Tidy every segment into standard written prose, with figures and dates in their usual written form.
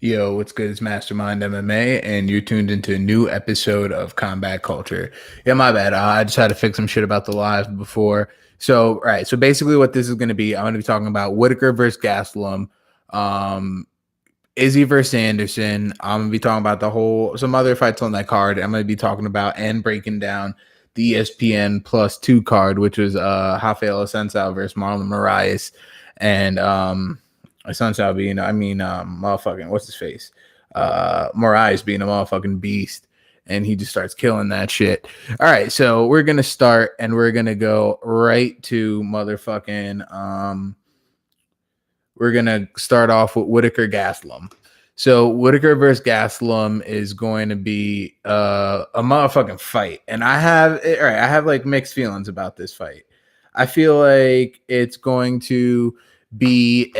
Yo, what's good? It's Mastermind MMA, and you're tuned into a new episode of Combat Culture. Yeah, my bad. I just had to fix some shit about the live before. So, right. So basically, what this is going to be, I'm going to be talking about Whittaker versus Gastelum, um, Izzy versus Anderson. I'm going to be talking about some other fights on that card. I'm going to be talking about and breaking down the ESPN +2 card, which was Rafael Assunção versus Marlon Moraes, and Assunção being, motherfucking, what's his face? Moraes being a motherfucking beast, and he just starts killing that shit. All right, so we're gonna start, and we're gonna go right to motherfucking. We're gonna start off with Whittaker Gastelum. So Whittaker versus Gastelum is going to be a motherfucking fight, and I have like mixed feelings about this fight. I feel like it's going to be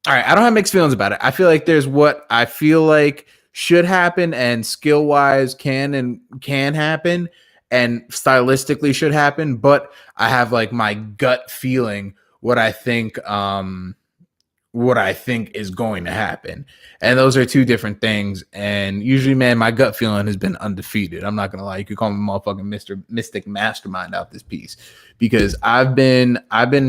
all right. I don't have mixed feelings about it. I feel like there's what I feel like should happen and skill wise can happen and stylistically should happen, but I have like my gut feeling what I think is going to happen. And those are two different things. And usually, man, my gut feeling has been undefeated. I'm not gonna lie. You could call me motherfucking Mr. Mystic Mastermind out this piece because I've been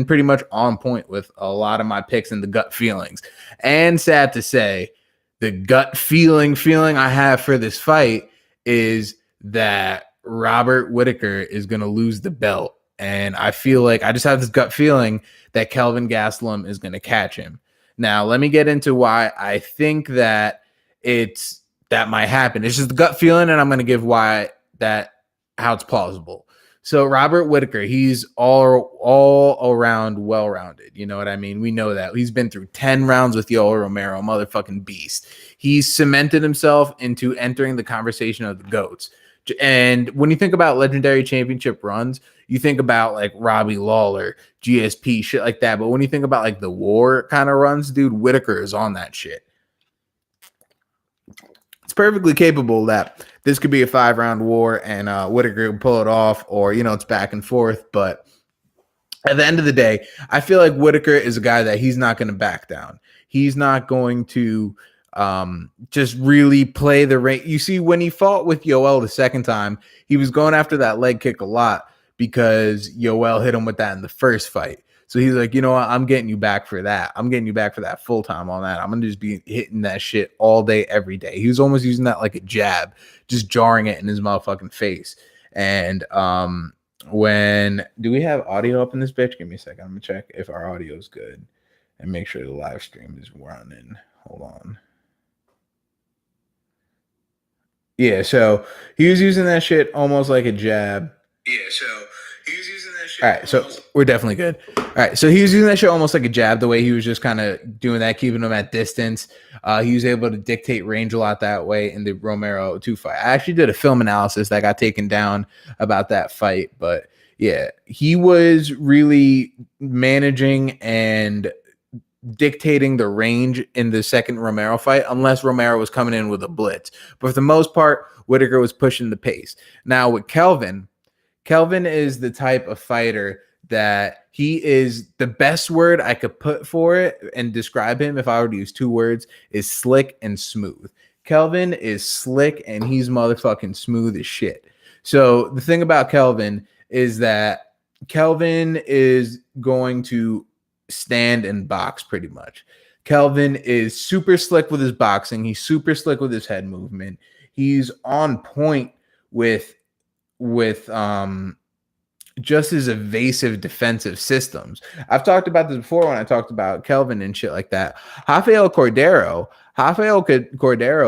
pretty much on point with a lot of my picks and the gut feelings. And sad to say, the gut feeling I have for this fight is that Robert Whittaker is gonna lose the belt. And I feel like I just have this gut feeling that Kelvin Gastelum is going to catch him. Now, let me get into why I think that that might happen. It's just the gut feeling, and I'm going to give how it's plausible. So Robert Whittaker, he's all around well-rounded. You know what I mean? We know that. He's been through 10 rounds with Yoel Romero, motherfucking beast. He's cemented himself into entering the conversation of the GOATs. And when you think about legendary championship runs, you think about like Robbie Lawler, GSP, shit like that. But when you think about like the war kind of runs, dude, Whittaker is on that shit. It's perfectly capable that this could be a 5-round war and Whittaker will pull it off, or, it's back and forth. But at the end of the day, I feel like Whittaker is a guy that he's not going to back down. He's not going to just really play the rate. You see, when he fought with Yoel the second time, he was going after that leg kick a lot because Yoel hit him with that in the first fight. So he's like, you know what? I'm getting you back for that. I'm getting you back for that full time on that. I'm going to just be hitting that shit all day, every day. He was almost using that like a jab, just jarring it in his motherfucking face. And do we have audio up in this bitch? Give me a second. I'm going to check if our audio is good and make sure the live stream is running. Hold on. Yeah, so he was using that shit almost like a jab. All right, so we're definitely good. All right, so he was using that shit almost like a jab, the way he was just kind of doing that, keeping him at distance. He was able to dictate range a lot that way in the Romero 2 fight. I actually did a film analysis that got taken down about that fight, but yeah, he was really managing and dictating the range in the second Romero fight, unless Romero was coming in with a blitz. But for the most part, Whittaker was pushing the pace. Now with Kelvin is the type of fighter that he is, the best word I could put for it and describe him, if I were to use 2 words, is slick and smooth. Kelvin is slick and he's motherfucking smooth as shit. So the thing about Kelvin is that Kelvin is going to stand and box pretty much. Kelvin is super slick with his boxing. He's super slick with his head movement. He's on point with just his evasive defensive systems. I've talked about this before when I talked about Kelvin and shit like that. Rafael Cordero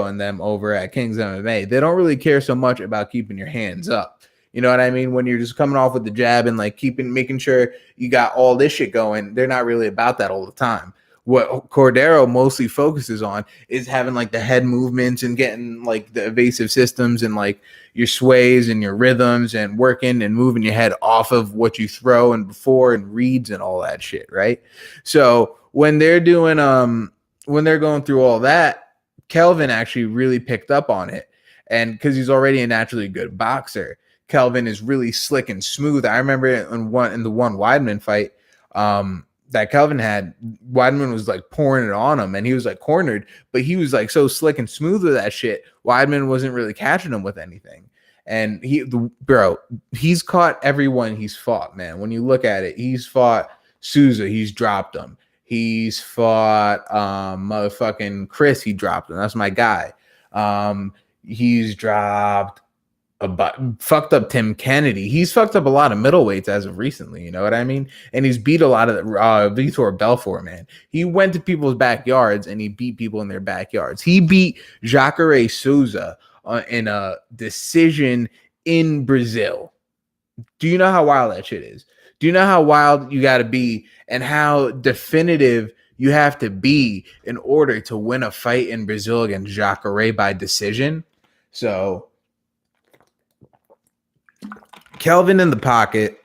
and them over at King's MMA, they don't really care so much about keeping your hands up. You know what I mean? When you're just coming off with the jab and like making sure you got all this shit going, they're not really about that all the time. What Cordero mostly focuses on is having like the head movements and getting like the evasive systems and like your sways and your rhythms and working and moving your head off of what you throw and before and reads and all that shit, right? So when they're going through all that, Kelvin actually really picked up on it. And because he's already a naturally good boxer, Kelvin is really slick and smooth. I remember in the one Weidman fight, that Kelvin had, Weidman was like pouring it on him, and he was like cornered, but he was like so slick and smooth with that shit. Weidman wasn't really catching him with anything. And he's caught everyone he's fought, man. When you look at it, he's fought Souza, he's dropped him. He's fought motherfucking Chris, he dropped him. That's my guy. He's dropped fucked up Tim Kennedy. He's fucked up a lot of middleweights as of recently, you know what I mean? And he's beat a lot of Vitor Belfort, man. He went to people's backyards and he beat people in their backyards. He beat Jacare Souza in a decision in Brazil. Do you know how wild that shit is? Do you know how wild you got to be and how definitive you have to be in order to win a fight in Brazil against Jacare by decision? So Kelvin in the pocket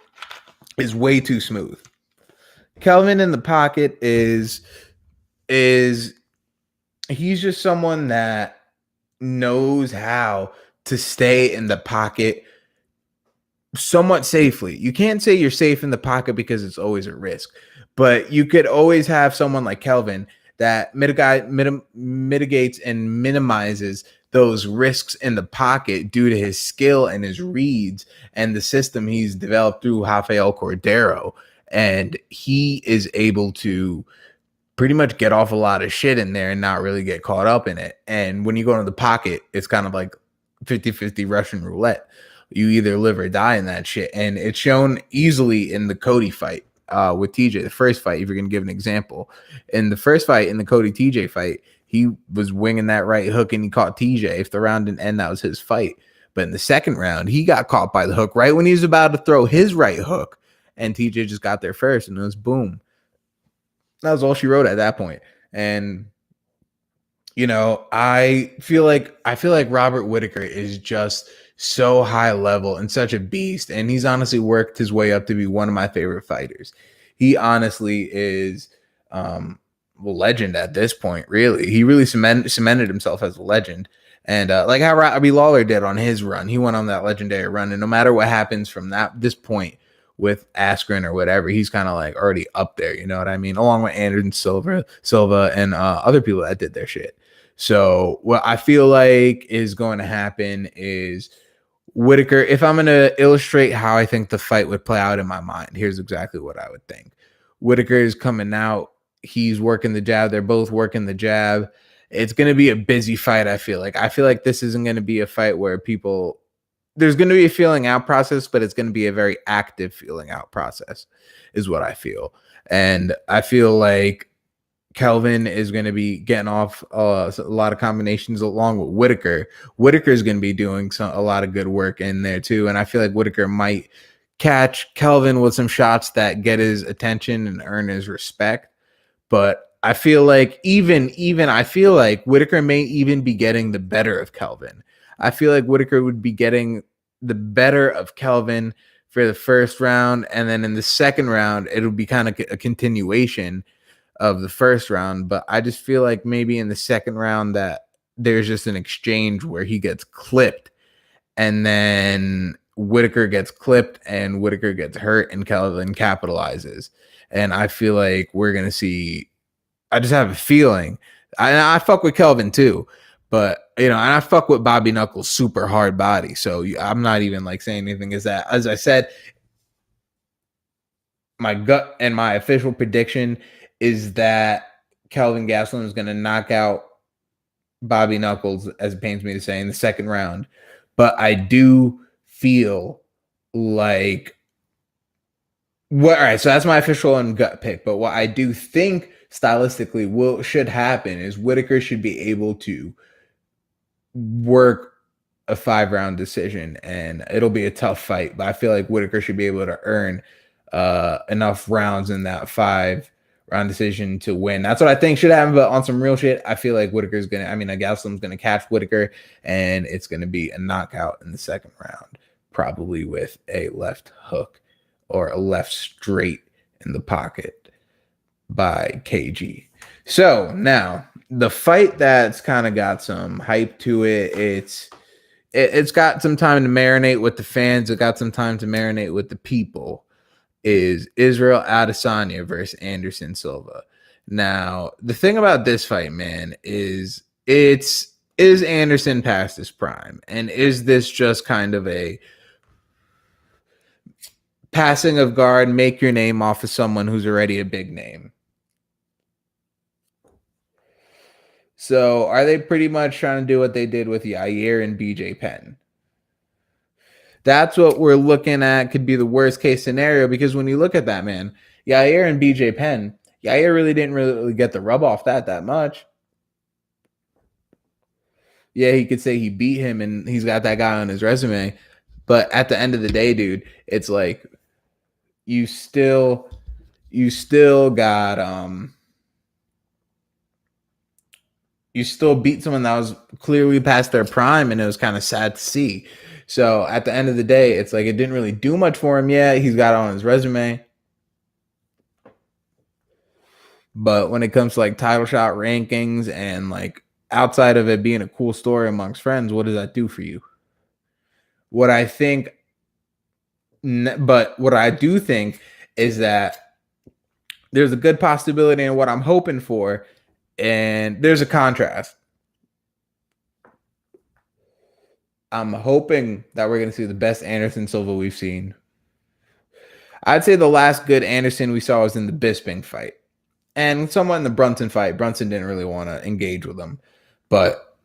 is way too smooth. Kelvin in the pocket is he's just someone that knows how to stay in the pocket somewhat safely. You can't say you're safe in the pocket because it's always a risk, but you could always have someone like Kelvin that mitigates and minimizes those risks in the pocket due to his skill and his reads and the system he's developed through Rafael Cordeiro. And he is able to pretty much get off a lot of shit in there and not really get caught up in it. And when you go into the pocket, it's kind of like 50-50 Russian roulette. You either live or die in that shit. And it's shown easily in the Cody fight with TJ, the first fight, if you're going to give an example. In the first fight, in the Cody TJ fight, he was winging that right hook and he caught TJ. If the round didn't end, that was his fight. But in the second round, he got caught by the hook right when he was about to throw his right hook. And TJ just got there first and it was boom. That was all she wrote at that point. And, you know, I feel like Robert Whittaker is just so high level and such a beast. And he's honestly worked his way up to be one of my favorite fighters. He honestly is legend at this point, really. He really cemented himself as a legend. And like how Robbie Lawler did on his run, he went on that legendary run. And no matter what happens from this point with Askren or whatever, he's kind of like already up there, you know what I mean? Along with Anderson Silva and other people that did their shit. So what I feel like is going to happen is Whittaker, if I'm going to illustrate how I think the fight would play out in my mind, here's exactly what I would think. Whittaker is coming out. He's working the jab. They're both working the jab. It's going to be a busy fight, I feel like. I feel like this isn't going to be a fight where there's going to be a feeling out process, but it's going to be a very active feeling out process is what I feel. And I feel like Kelvin is going to be getting off a lot of combinations along with Whittaker. Whittaker is going to be doing a lot of good work in there too. And I feel like Whittaker might catch Kelvin with some shots that get his attention and earn his respect. But I feel like I feel like Whittaker may even be getting the better of Kelvin. I feel like Whittaker would be getting the better of Kelvin for the first round. And then in the second round, it'll be kind of a continuation of the first round. But I just feel like maybe in the second round that there's just an exchange where he gets clipped and then Whittaker gets clipped and Whittaker gets hurt and Kelvin capitalizes. And I feel like we're going to see, I just have a feeling. I fuck with Kelvin too, but, you know, and I fuck with Bobby Knuckles' super hard body. So I'm not even like saying anything is that, as I said, my gut and my official prediction is that Kelvin Gastelum is going to knock out Bobby Knuckles, as it pains me to say, in the second round. But I do feel like all right, so that's my official and gut pick. But what I do think stylistically should happen is Whittaker should be able to work a 5-round decision, and it'll be a tough fight. But I feel like Whittaker should be able to earn enough rounds in that 5-round decision to win. That's what I think should happen. But on some real shit, I feel like Gastelum's gonna catch Whittaker, and it's gonna be a knockout in the second round, probably with a left hook or a left straight in the pocket by KG. So now the fight that's kind of got some hype to it. It's got some time to marinate with the fans. It got some time to marinate with the people. is Israel Adesanya versus Anderson Silva. Now, the thing about this fight, man, is is Anderson past his prime? And is this just kind of a passing of guard, make your name off of someone who's already a big name? So are they pretty much trying to do what they did with Yair and BJ Penn? That's what we're looking at could be the worst case scenario, because when you look at that, man, Yair and BJ Penn, Yair really didn't really get the rub off that much. Yeah, he could say he beat him and he's got that guy on his resume. But at the end of the day, dude, it's like you still got you still beat someone that was clearly past their prime, and it was kind of sad to see. So at the end of the day, it's like it didn't really do much for him yet. He's got it on his resume. But when it comes to like title shot rankings and like outside of it being a cool story amongst friends, what does that do for you? What I think, but what I do think is that there's a good possibility in what I'm hoping for, and there's a contrast. I'm hoping that we're going to see the best Anderson Silva we've seen. I'd say the last good Anderson we saw was in the Bisping fight, and somewhat in the Brunson fight. Brunson didn't really want to engage with him, but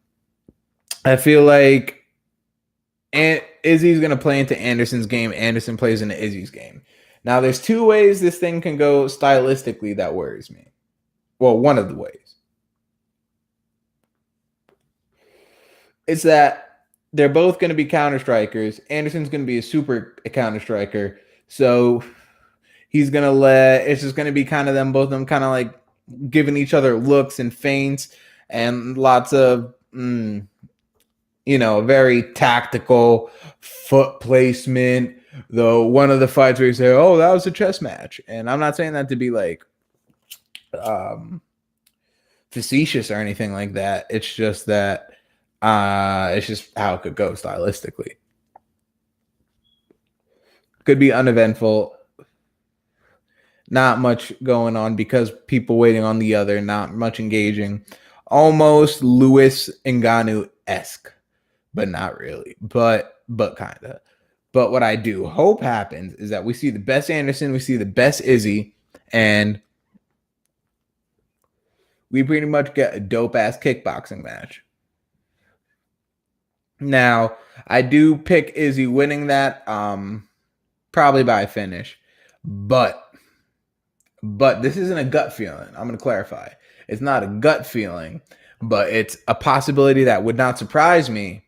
I feel like Izzy's going to play into Anderson's game. Anderson plays into Izzy's game. Now, there's two ways this thing can go stylistically that worries me. Well, one of the ways. It's that they're both going to be counter strikers. Anderson's going to be a super counter striker. So he's going to it's just going to be kind of them, both of them kind of like giving each other looks and feints and lots of, very tactical foot placement. Though one of the fights where you say, oh, that was a chess match. And I'm not saying that to be like facetious or anything like that. It's just that it's just how it could go stylistically. Could be uneventful. Not much going on because people waiting on the other, not much engaging. Almost Luis Ngannou-esque, but not really. But kind of. But what I do hope happens is that we see the best Anderson, we see the best Izzy, and we pretty much get a dope-ass kickboxing match. Now, I do pick Izzy winning that, probably by a finish. But this isn't a gut feeling. I'm going to clarify. It's not a gut feeling, but it's a possibility that would not surprise me.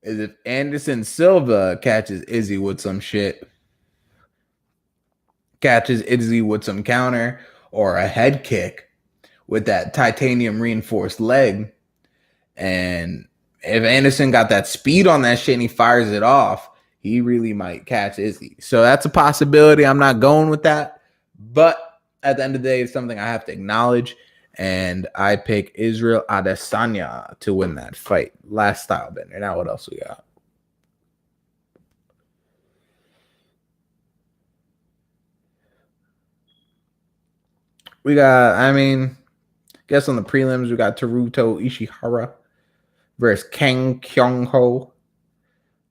Is if Anderson Silva catches Izzy with some shit, catches Izzy with some counter or a head kick with that titanium reinforced leg. And if Anderson got that speed on that shit and he fires it off, he really might catch Izzy. So that's a possibility. I'm not going with that. But at the end of the day, it's something I have to acknowledge. And I pick Israel Adesanya to win that fight. Last style bender. Now what else we got? We got, guess on the prelims, we got Teruto Ishihara versus Kang Kyung-ho.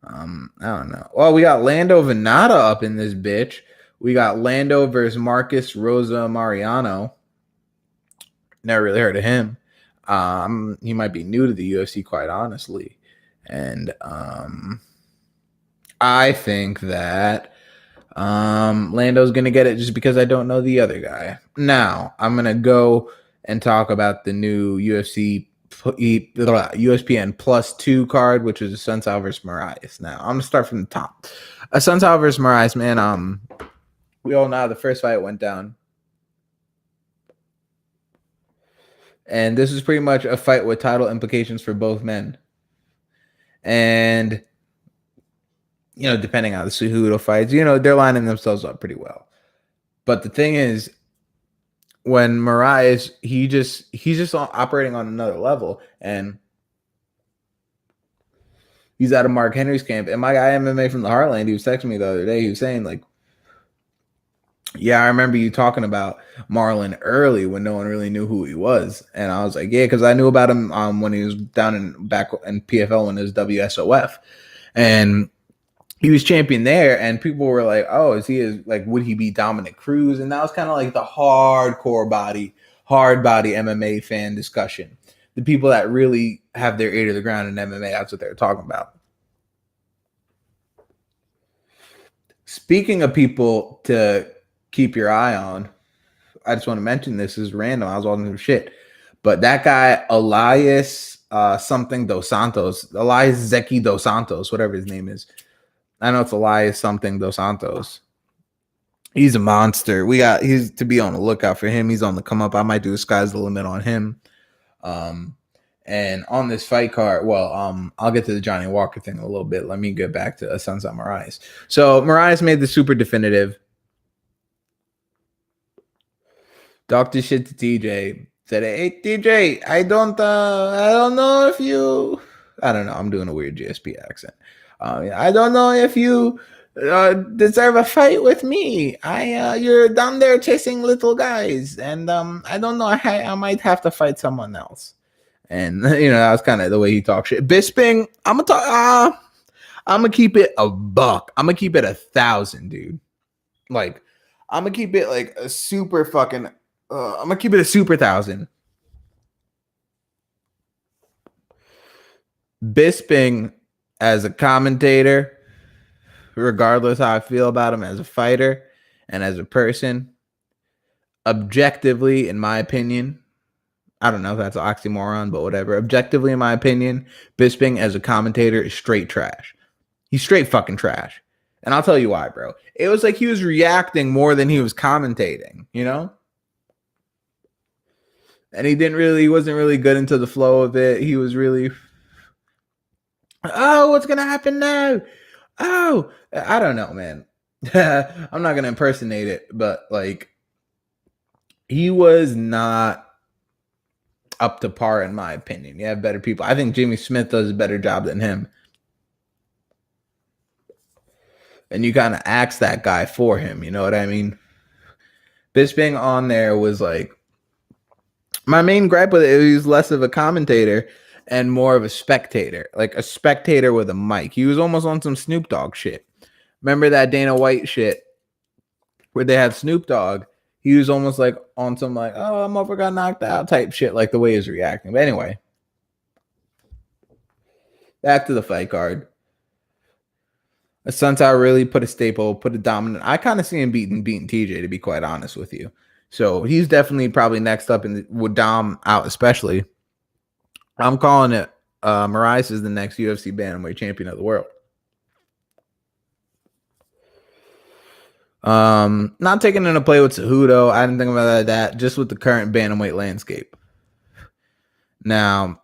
I don't know. Well, we got Lando Venata up in this bitch. We got Lando versus Marcus Rosa Mariano. Never really heard of him. He might be new to the UFC, quite honestly. And I think that Lando's going to get it just because I don't know the other guy. Now, I'm going to go and talk about the new ESPN +2 card, which is Assunção versus Moraes. Now, I'm going to start from the top. Assunção versus Moraes, man, we all know how the first fight went down. And this is pretty much a fight with title implications for both men. And, depending on the Cejudo fights, they're lining themselves up pretty well. But the thing is, when Moraes, he's just operating on another level. And He's out of Mark Henry's camp. And my guy MMA from the Heartland, he was texting me the other day. He was saying, like, yeah, I remember you talking about Marlon early when no one really knew who he was. And I was like, yeah, because I knew about him when he was down in back in PFL when it was WSOF. And he was champion there, and people were like, "Oh, is he like? Would he be Dominic Cruz?" And that was kind of like the hard body MMA fan discussion. The people that really have their ear to the ground in MMA, that's what they're talking about. Speaking of people to keep your eye on, I just want to mention this is random. I was watching some shit, but that guy Elias something dos Santos, Elias Zeki dos Santos, whatever his name is. I know it's Elias something dos Santos. He's a monster. He's to be on the lookout for him. He's on the come up. I might do a sky's the limit on him. And on this fight card, I'll get to the Johnny Walker thing in a little bit. Let me get back to Sunset Moraes. So Moraes made the super definitive. Talked this shit to TJ. Said, "Hey TJ, I don't know if you, I don't know. I'm doing a weird GSP accent. I don't know if you deserve a fight with me. You're down there chasing little guys, and I don't know. I might have to fight someone else." And that was kind of the way he talked shit. Bisping, I'm gonna keep it a buck. I'm gonna keep it 1,000, dude. Like, I'm gonna keep it like a super fucking. I'm gonna keep it a super 1,000. Bisping as a commentator, regardless how I feel about him as a fighter and as a person, objectively, in my opinion, I don't know if that's an oxymoron, but whatever. Objectively, in my opinion, Bisping as a commentator is straight trash. He's straight fucking trash. And I'll tell you why, bro. It was like he was reacting more than he was commentating, And he wasn't really good into the flow of it. He was really, oh, what's going to happen now? Oh, I don't know, man. I'm not going to impersonate it, but like, he was not up to par, in my opinion. You have better people. I think Jimmy Smith does a better job than him. And you kind of ask that guy for him. You know what I mean? Bisping on there was like, my main gripe with it, he was less of a commentator and more of a spectator, like a spectator with a mic. He was almost on some Snoop Dogg shit. Remember that Dana White shit where they had Snoop Dogg? He was almost like on some like, oh, I'm over, got knocked out type shit, like the way he was reacting. But anyway, back to the fight card. Assunção really put a dominant. I kind of see him beating TJ, to be quite honest with you. So he's definitely probably next up with Dom out, especially. I'm calling it Moraes is the next UFC bantamweight champion of the world. Not taking into play with Cejudo. I didn't think about that. Just with the current bantamweight landscape. Now,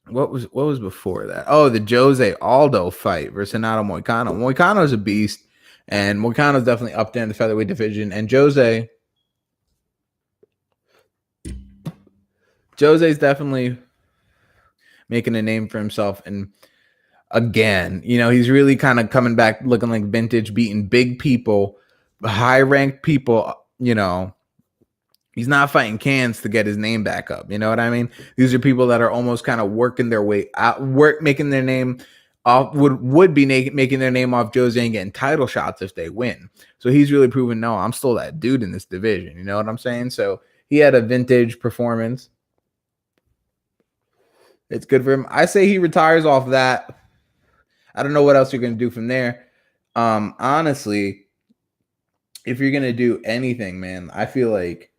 what was before that? Oh, the Jose Aldo fight versus Renato Moicano. Moicano's a beast, and Moicano's definitely up there in the featherweight division. And Jose's definitely making a name for himself. And again, he's really kind of coming back looking like vintage, beating big people, high-ranked people, He's not fighting cans to get his name back up. You know what I mean? These are people that are almost kind of working their way out, making their name off, would be making their name off Jose and getting title shots if they win. So he's really proven, no, I'm still that dude in this division. You know what I'm saying? So he had a vintage performance. It's good for him. I say he retires off that. I don't know what else you're going to do from there. Honestly, if you're going to do anything, man, I feel like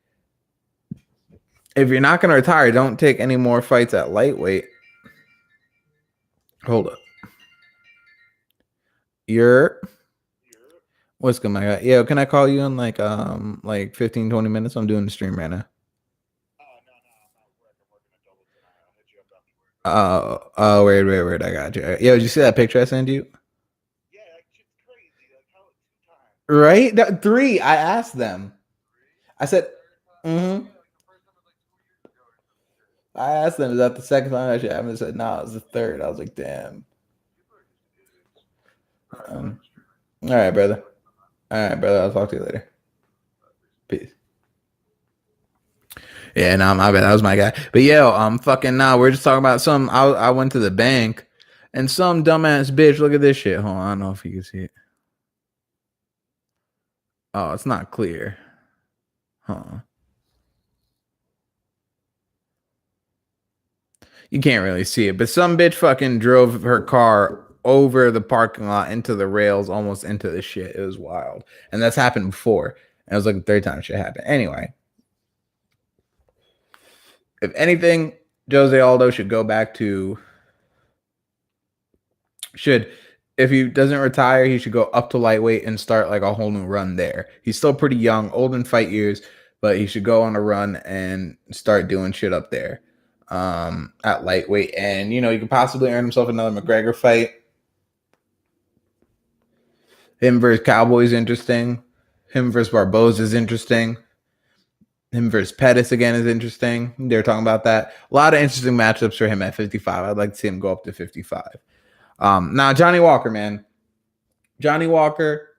if you're not going to retire, don't take any more fights at lightweight. Hold up. What's good, my guy? Yeah, can I call you in like 15, 20 minutes? I'm doing the stream right now. Oh, wait. I got you. Yo, did you see that picture I sent you? Yeah, it's crazy. Like, how 2 times? Right? 3. I asked them. I said, I asked them, is that the second time I actually happened? They said, no, it was the third. I was like, damn. All right, brother. All right, brother. I'll talk to you later. Peace. Yeah, no, my bad. That was my guy. But yeah, fucking nah. We're just talking about some. I went to the bank, and some dumbass bitch. Look at this shit. Hold on, I don't know if you can see it. Oh, it's not clear. Huh. You can't really see it, but some bitch fucking drove her car over the parking lot into the rails, almost into the shit. It was wild, and that's happened before. And it was like the third time shit happened. Anyway, if anything, Jose Aldo should go back to should if he doesn't retire, he should go up to lightweight and start like a whole new run there. He's still pretty young, old in fight years, but he should go on a run and start doing shit up there at lightweight. And you know, he could possibly earn himself another McGregor fight. Him versus Cowboys interesting. Him versus Barboza is interesting. Him versus Pettis again is interesting. They're talking about that. A lot of interesting matchups for him at 55. I'd like to see him go up to 55. Now, Johnny Walker, man. Johnny Walker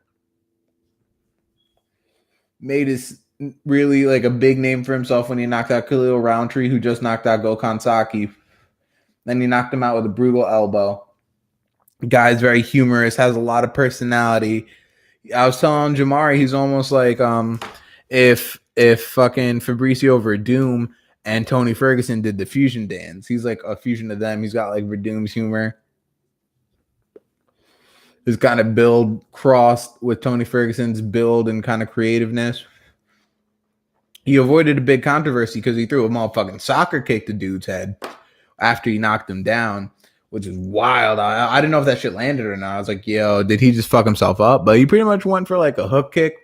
made his really like a big name for himself when he knocked out Khalil Roundtree, who just knocked out Gokhan Saki. Then he knocked him out with a brutal elbow. Guy's very humorous, has a lot of personality. I was telling Jamari, he's almost like if fucking Fabricio Verdum and Tony Ferguson did the fusion dance. He's like a fusion of them. He's got like Verdum's humor. His kind of build crossed with Tony Ferguson's build and kind of creativeness. He avoided a big controversy because he threw a motherfucking soccer kick to dude's head after he knocked him down, which is wild. I didn't know if that shit landed or not. I was like, yo, did he just fuck himself up? But he pretty much went for like a hook kick.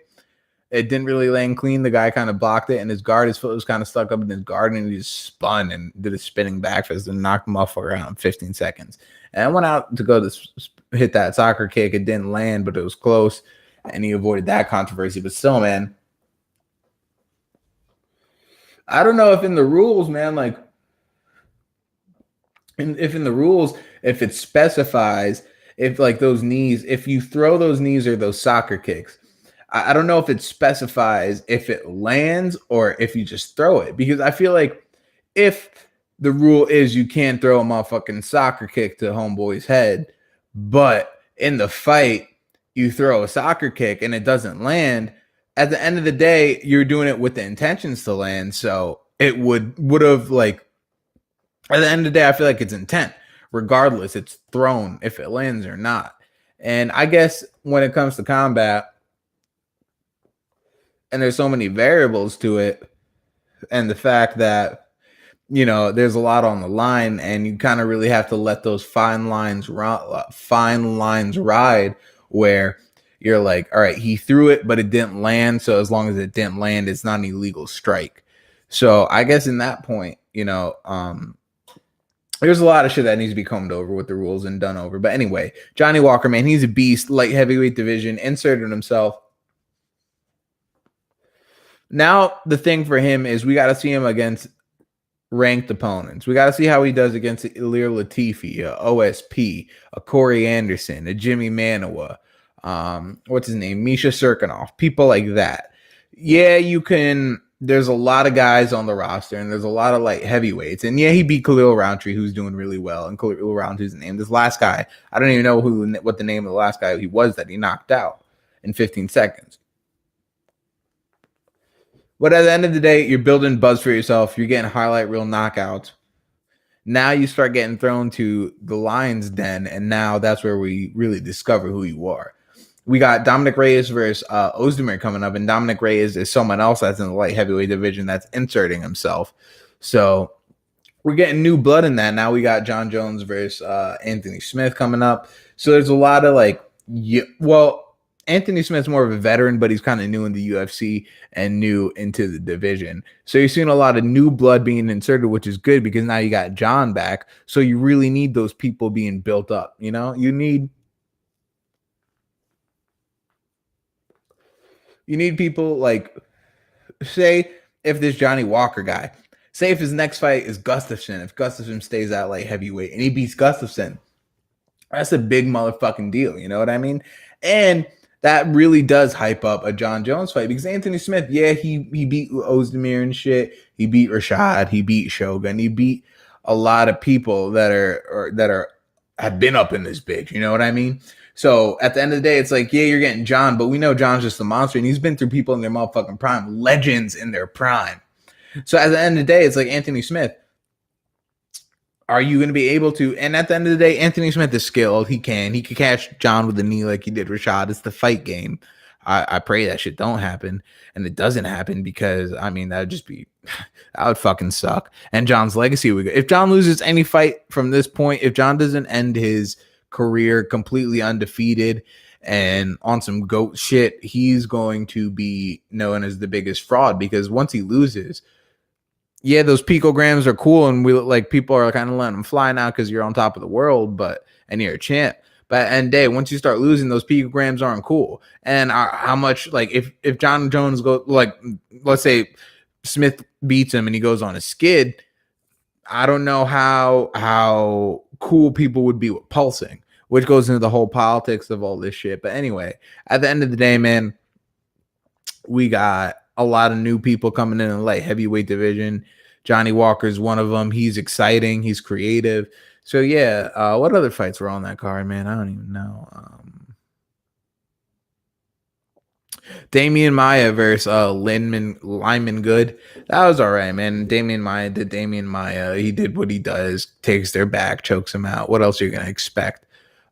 It didn't really land clean. The guy kind of blocked it, and his guard, his foot was kind of stuck up in his guard, and he just spun and did a spinning back fist and knocked him off around 15 seconds. And I went out to go to hit that soccer kick. It didn't land, but it was close, and he avoided that controversy. But still, man, I don't know if in the rules, man, like, if in the rules, if it specifies, if like those knees, if you throw those knees or those soccer kicks, I don't know if it specifies if it lands or if you just throw it, because I feel like if the rule is you can't throw a motherfucking soccer kick to homeboy's head, but in the fight you throw a soccer kick and it doesn't land, at the end of the day you're doing it with the intentions to land, so it would have like at the end of the day I feel like it's intent regardless, it's thrown if it lands or not. And I guess when it comes to combat, and there's so many variables to it, and the fact that you know there's a lot on the line, and you kind of really have to let those fine lines ride, where you're like, all right, he threw it but it didn't land, so as long as it didn't land, it's not an illegal strike. So I guess in that point, you know, there's a lot of shit that needs to be combed over with the rules and done over. But anyway, Johnny Walker, man, he's a beast. Light heavyweight division, inserted himself. Now the thing for him is we got to see him against ranked opponents. We got to see how he does against Ilir Latifi, a OSP, a Corey Anderson, a Jimmy Manawa, what's his name, Misha Serkinov, people like that. Yeah, you can. There's a lot of guys on the roster, and there's a lot of light heavyweights. And yeah, he beat Khalil Roundtree, who's doing really well. And Khalil Roundtree's name. This last guy, I don't even know what the name of the last guy he was that he knocked out in 15 seconds. But at the end of the day, you're building buzz for yourself. You're getting highlight reel knockouts. Now you start getting thrown to the lion's den, and now that's where we really discover who you are. We got Dominic Reyes versus Ozdemir coming up, and Dominic Reyes is someone else that's in the light heavyweight division that's inserting himself. So we're getting new blood in that. Now we got John Jones versus Anthony Smith coming up. So there's a lot of like, Anthony Smith's more of a veteran, but he's kind of new in the UFC and new into the division. So you're seeing a lot of new blood being inserted, which is good because now you got John back. So you really need those people being built up. You know, you need people like, say, if this Johnny Walker guy, say if his next fight is Gustafsson, if Gustafsson stays at light heavyweight and he beats Gustafsson, That's a big motherfucking deal. You know what I mean? And that really does hype up a John Jones fight because Anthony Smith, yeah, he beat Ozdemir and shit. He beat Rashad. He beat Shogun. He beat a lot of people that are have been up in this bitch. You know what I mean? So at the end of the day, it's like, yeah, you're getting John, but we know John's just a monster, and he's been through people in their motherfucking prime, legends in their prime. So at the end of the day, it's like Anthony Smith. Are you going to be able to? And at the end of the day, Anthony Smith is skilled. He could catch John with a knee like he did Rashad. It's the fight game. I pray that shit don't happen, and it doesn't happen because I mean that would just be that would fucking suck. And John's legacy would go. If John loses any fight from this point, if John doesn't end his career completely undefeated and on some goat shit, he's going to be known as the biggest fraud because once he loses, yeah, those picograms are cool, and we like people are kind of letting them fly now because you're on top of the world, and you're a champ. But at the end of the day, once you start losing, those picograms aren't cool. And how much like if John Jones go like let's say Smith beats him and he goes on a skid, I don't know how cool people would be with pulsing, which goes into the whole politics of all this shit. But anyway, at the end of the day, man, we got a lot of new people coming in the light heavyweight division. Johnny Walker's one of them. He's exciting. He's creative. So yeah, what other fights were on that card, man? I don't even know. Damian Maya versus Lyman Good. That was all right, man. Damian Maya did Damian Maya. He did what he does. Takes their back, chokes him out. What else are you gonna expect?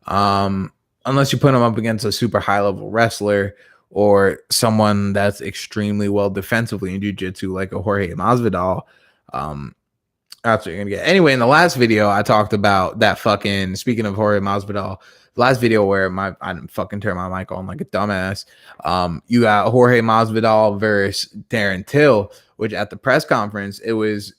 Unless you put him up against a super high level wrestler or someone that's extremely well defensively in jiu-jitsu like a Jorge Masvidal. That's what you're gonna get. Anyway, in the last video, I talked about that fucking, speaking of Jorge Masvidal, the last video where I didn't fucking turn my mic on like a dumbass. You got Jorge Masvidal versus Darren Till, which at the press conference, it was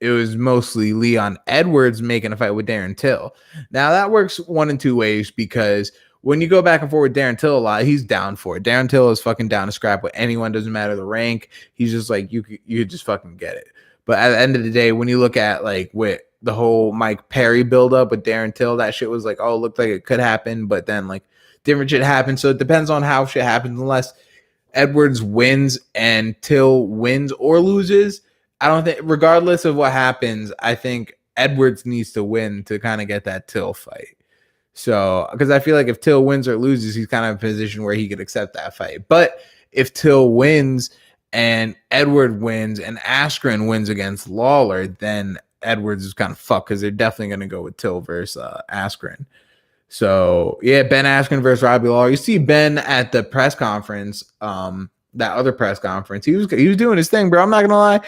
mostly Leon Edwards making a fight with Darren Till. Now that works one in two ways because when you go back and forth with Darren Till a lot, he's down for it. Darren Till is fucking down to scrap with anyone, doesn't matter the rank. He's just like, you just fucking get it. But at the end of the day, when you look at like with the whole Mike Perry buildup with Darren Till, that shit was like, oh, it looked like it could happen, but then like different shit happened. So it depends on how shit happens. Unless Edwards wins and Till wins or loses, I don't think, regardless of what happens, I think Edwards needs to win to kind of get that Till fight. So, because I feel like if Till wins or loses, he's kind of in a position where he could accept that fight. But if Till wins and Edward wins and Askren wins against Lawler, then Edwards is kind of fucked because they're definitely going to go with Till versus Askren. So, yeah, Ben Askren versus Robbie Lawler. You see Ben at the press conference, that other press conference. He was doing his thing, bro. I'm not going to lie.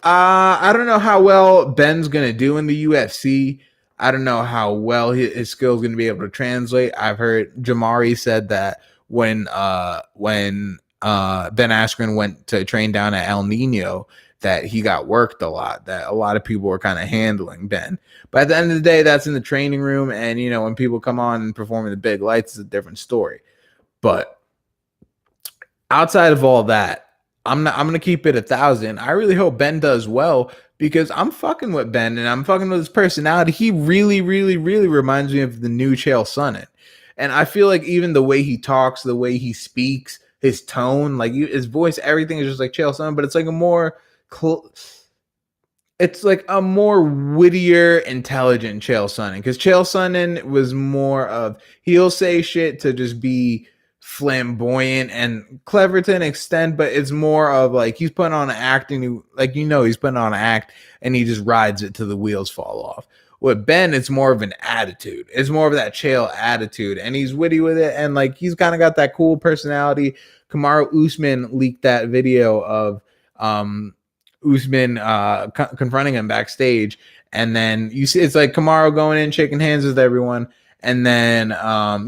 I don't know how well Ben's going to do in the UFC. I don't know how well his skills going to be able to translate. I've heard Jamari said that when Ben Askren went to train down at El Nino, that he got worked a lot, that a lot of people were kind of handling Ben. But at the end of the day, that's in the training room. And, you know, when people come on and perform in the big lights, it's a different story. But outside of all that, I'm going to keep it 1,000. I really hope Ben does well because I'm fucking with Ben and I'm fucking with his personality. He really, really, really reminds me of the new Chael Sonnen. And I feel like even the way he talks, the way he speaks, his tone, like his voice, everything is just like Chael Sonnen, but it's like a more it's like a more wittier, intelligent Chael Sonnen. Because Chael Sonnen was more of, he'll say shit to just be flamboyant and clever to an extent, but it's more of like he's putting on an act and he's putting on an act and he just rides it till the wheels fall off. With Ben, it's more of an attitude. It's more of that Chael attitude, and he's witty with it, and like he's kind of got that cool personality. Kamaru Usman leaked that video of Usman confronting him backstage, and then you see it's like Kamaru going in, shaking hands with everyone. And then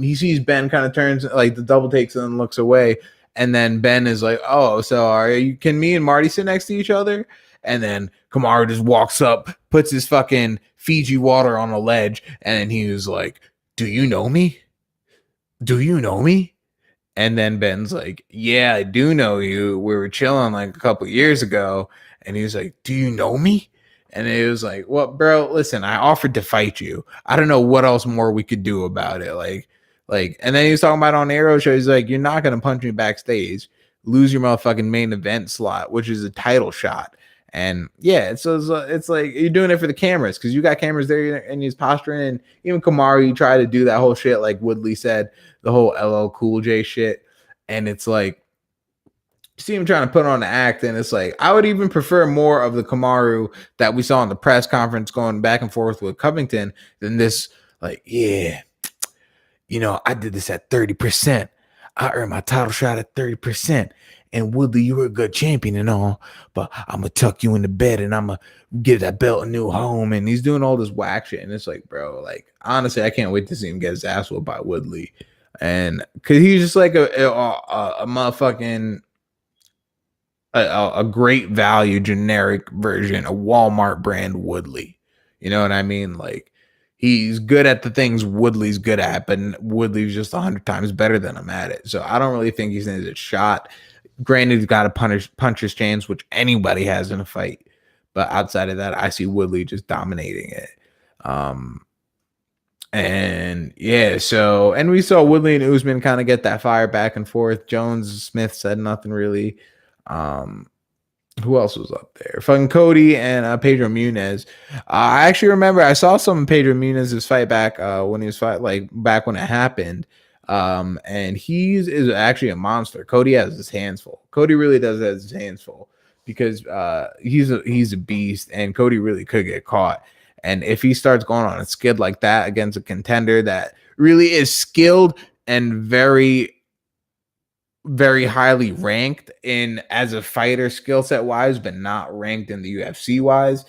he sees Ben kind of turns, like the double takes and then looks away. And then Ben is like, oh, so can me and Marty sit next to each other? And then Kamaru just walks up, puts his fucking Fiji water on a ledge. And then he was like, do you know me? Do you know me? And then Ben's like, yeah, I do know you. We were chilling like a couple years ago. And he's like, do you know me? And it was like, well, bro, listen, I offered to fight you. I don't know what else more we could do about it. And then he was talking about on Arrow Show. He's like, you're not gonna punch me backstage, lose your motherfucking main event slot, which is a title shot. And yeah, it's like you're doing it for the cameras because you got cameras there and he's posturing. And even Kamaru tried to do that whole shit, like Woodley said, the whole LL Cool J shit. And it's like, see him trying to put on the act, and it's like I would even prefer more of the Kamaru that we saw in the press conference going back and forth with Covington than this. Like, yeah, I did this at 30%. I earned my title shot at 30%. And Woodley, you were a good champion and all, but I'm gonna tuck you in the bed and I'm gonna give that belt a new home. And he's doing all this whack shit, and it's like, bro, like honestly, I can't wait to see him get his ass whooped by Woodley, and because he's just like a motherfucking a great value generic version, a Walmart brand Woodley. You know what I mean? Like he's good at the things Woodley's good at, but Woodley's just 100 times better than him at it. So I don't really think he's in a shot. Granted, he's got to punch his chance, which anybody has in a fight. But outside of that, I see Woodley just dominating it. And yeah, so and we saw Woodley and Usman kind of get that fire back and forth. Jones Smith said nothing really. Who else was up there? Fucking Cody and Pedro Munez. I actually remember I saw some of Pedro Munez's fight back when he was back when it happened. And is actually a monster. Cody has his hands full. Cody really does have his hands full because he's a beast, and Cody really could get caught. And if he starts going on a skid like that against a contender that really is skilled and very, very highly ranked in as a fighter skill set wise, but not ranked in the UFC wise,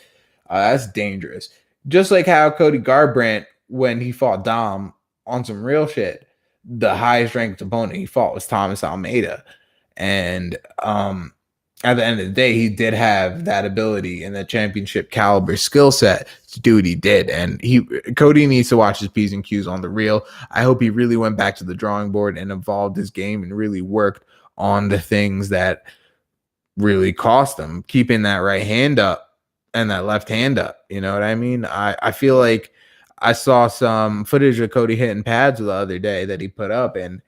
that's dangerous. Just like how Cody Garbrandt, when he fought Dom on some real shit, the highest ranked opponent he fought was Thomas Almeida. And at the end of the day, he did have that ability and the championship caliber skill set to do what he did. And Cody needs to watch his P's and Q's on the real. I hope he really went back to the drawing board and evolved his game and really worked on the things that really cost him, keeping that right hand up and that left hand up. You know what I mean? I feel like I saw some footage of Cody hitting pads the other day that he put up, and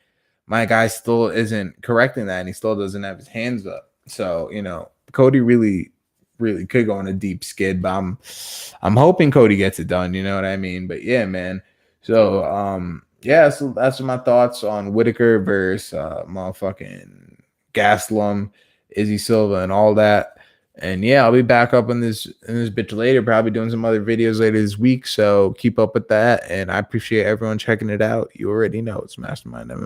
my guy still isn't correcting that, and he still doesn't have his hands up. So, Cody really, really could go on a deep skid, but I'm hoping Cody gets it done. You know what I mean? But yeah, man. So, so that's my thoughts on Whittaker versus motherfucking Gastelum, Izzy Silva, and all that. And yeah, I'll be back up in this bitch later, probably doing some other videos later this week. So keep up with that. And I appreciate everyone checking it out. You already know it's Mastermind.